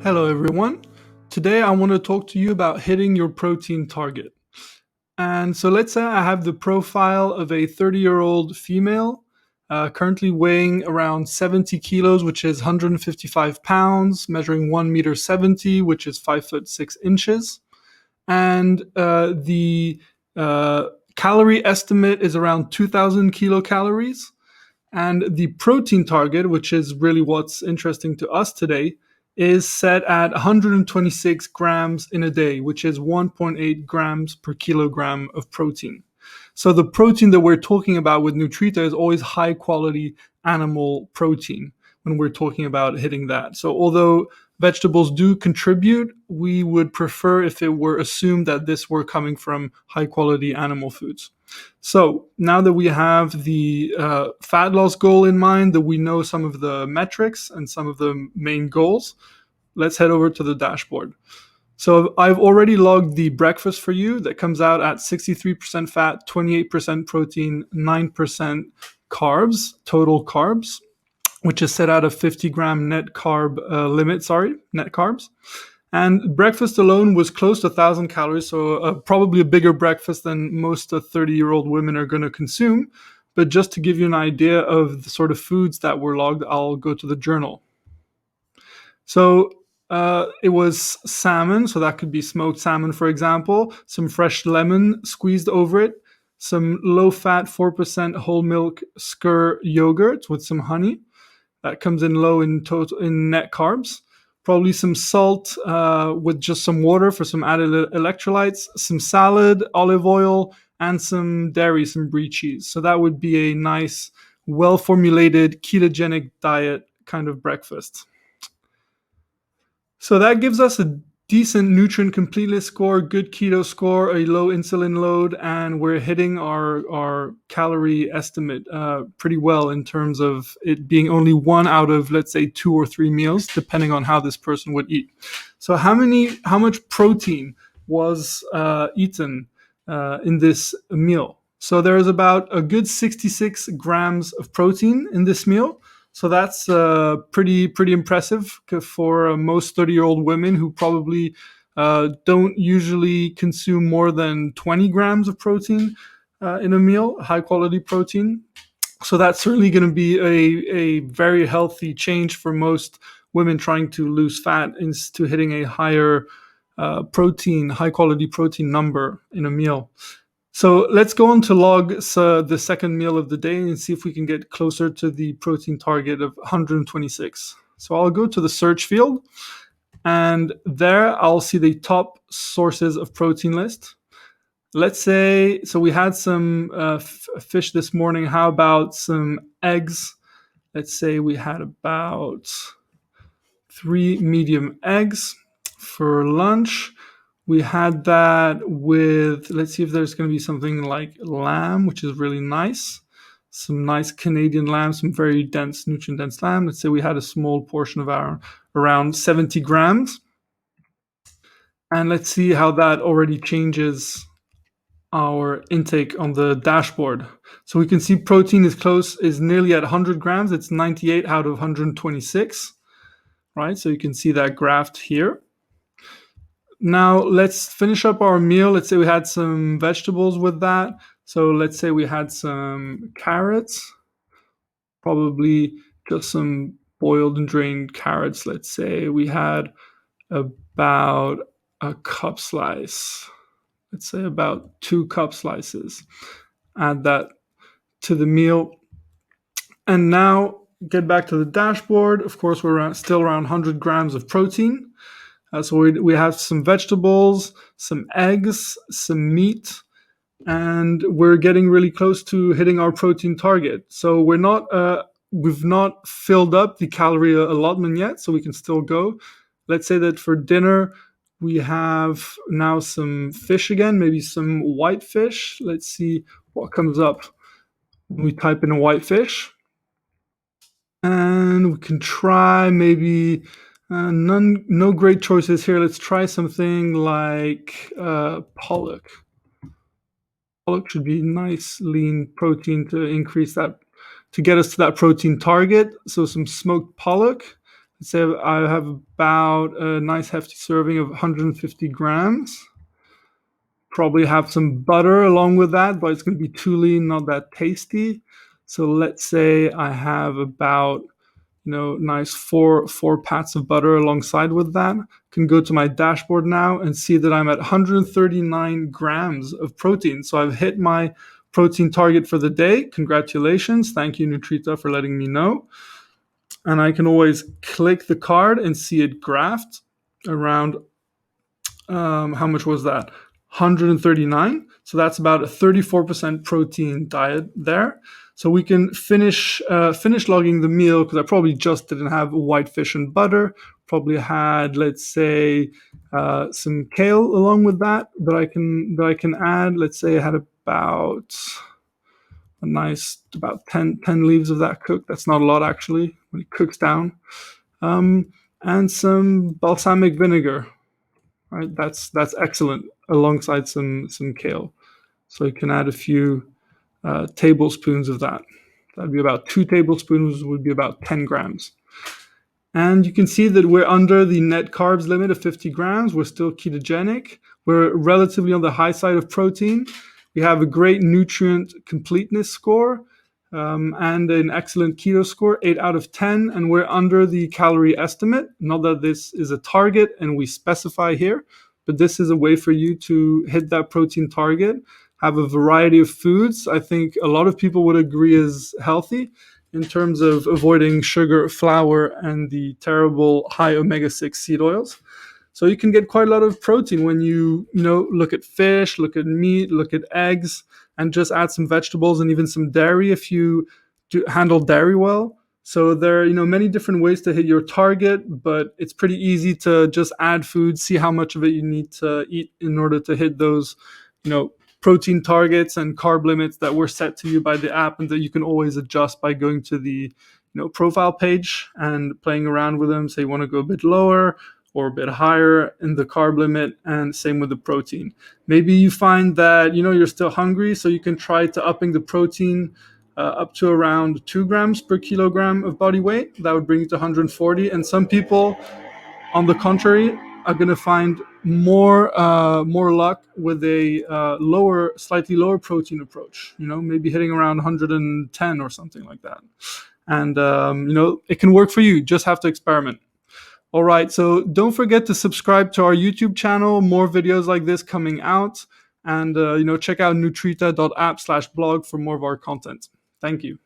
Hello, everyone. Today, I want to talk to you about hitting your protein target. And so, let's say I have the profile of a 30-year-old female, currently weighing around 70 kilos, which is 155 pounds, measuring 1 meter 70, which is 5 foot 6 inches. And the calorie estimate is around 2,000 kilocalories. And the protein target, which is really what's interesting to us today, is set at 126 grams in a day, which is 1.8 grams per kilogram of protein. So the protein that we're talking about with Nutrita is always high quality animal protein when we're talking about hitting that. So although vegetables do contribute, we would prefer if it were assumed that this were coming from high quality animal foods. So now that we have the fat loss goal in mind, that we know some of the metrics and some of the main goals, let's head over to the dashboard. So I've already logged the breakfast for you that comes out at 63% fat, 28% protein, 9% carbs, total carbs, which is set at a 50-gram net carb limit, net carbs. And breakfast alone was close to 1,000 calories, so probably a bigger breakfast than most 30-year-old women are going to consume. But just to give you an idea of the sort of foods that were logged, I'll go to the journal. So it was salmon, so that could be smoked salmon, for example, some fresh lemon squeezed over it, some low-fat 4% whole milk skyr yogurt with some honey. That comes in low in net carbs. Probably some salt with just some water for some added electrolytes, some salad, olive oil, and some dairy, some brie cheese. So that would be a nice, well-formulated ketogenic diet kind of breakfast. So that gives us a decent nutrient completeness score, good keto score, a low insulin load, and we're hitting our calorie estimate pretty well in terms of it being only one out of, let's say, 2 or 3 meals, depending on how this person would eat. So how much protein was eaten in this meal? So there is about a good 66 grams of protein in this meal. So that's pretty impressive for most 30-year-old women who probably don't usually consume more than 20 grams of protein in a meal, high quality protein. So that's certainly going to be a very healthy change for most women trying to lose fat into hitting a higher high quality protein number in a meal. So let's go on to log the second meal of the day and see if we can get closer to the protein target of 126. So I'll go to the search field, and there I'll see the top sources of protein list. Let's say, so we had some fish this morning. How about some eggs? Let's say we had about 3 medium eggs for lunch. We had that with, let's see if there's going to be something like lamb, which is really nice. Some nice Canadian lamb, some very dense, nutrient dense lamb. Let's say we had a small portion of our around 70 grams. And let's see how that already changes our intake on the dashboard. So we can see protein is nearly at 100 grams. It's 98 out of 126, right? So you can see that graphed here. Now let's finish up our meal. Let's say we had some vegetables with that. So let's say we had some carrots, probably just some boiled and drained carrots. Let's say we had about a cup slice. Let's say about 2 cup slices. Add that to the meal. And now get back to the dashboard. Of course, we're still around 100 grams of protein. So we have some vegetables, some eggs, some meat, and we're getting really close to hitting our protein target. So we've not filled up the calorie allotment yet, so we can still go. Let's say that for dinner, we have now some fish again, maybe some white fish. Let's see what comes up when we type in white fish. And we can try maybe no great choices here. Let's try something like pollock. Pollock should be nice, lean protein to increase that, to get us to that protein target. So some smoked pollock. let's say I have about a nice hefty serving of 150 grams. Probably have some butter along with that, but it's going to be too lean, not that tasty. So let's say I have about nice four pats of butter alongside with that. Can go to my dashboard now and see that I'm at 139 grams of protein. So I've hit my protein target for the day. Congratulations. Thank you, Nutrita, for letting me know. And I can always click the card and see it graphed around, how much was that? 139. So that's about a 34% protein diet there. So we can finish logging the meal, because I probably just didn't have white fish and butter. Probably had, let's say, some kale along with that I can add. Let's say I had about a nice about 10 leaves of that cooked. That's not a lot actually when it cooks down. And some balsamic vinegar. Right, that's excellent alongside some kale. So you can add a few tablespoons of that. That'd be about 2 tablespoons, would be about 10 grams. And you can see that we're under the net carbs limit of 50 grams. We're still ketogenic. We're relatively on the high side of protein. We have a great nutrient completeness score, and an excellent keto score, 8 out of 10. And we're under the calorie estimate. Not that this is a target and we specify here, but this is a way for you to hit that protein target. Have a variety of foods. I think a lot of people would agree is healthy in terms of avoiding sugar, flour, and the terrible high omega-6 seed oils. So you can get quite a lot of protein when you look at fish, look at meat, look at eggs, and just add some vegetables and even some dairy if you handle dairy well. So there are many different ways to hit your target, but it's pretty easy to just add food, see how much of it you need to eat in order to hit those protein targets and carb limits that were set to you by the app, and that you can always adjust by going to the profile page and playing around with them. Say you want to go a bit lower or a bit higher in the carb limit, and same with the protein. Maybe you find that you're still hungry, so you can try to upping the protein up to around 2 grams per kilogram of body weight. That would bring you to 140. And some people, on the contrary, are going to find more luck with a slightly lower protein approach. Maybe hitting around 110 or something like that. And it can work for you. Just have to experiment. All right, so don't forget to subscribe to our YouTube channel. More videos like this coming out, and check out nutrita.app/blog for more of our content. Thank you.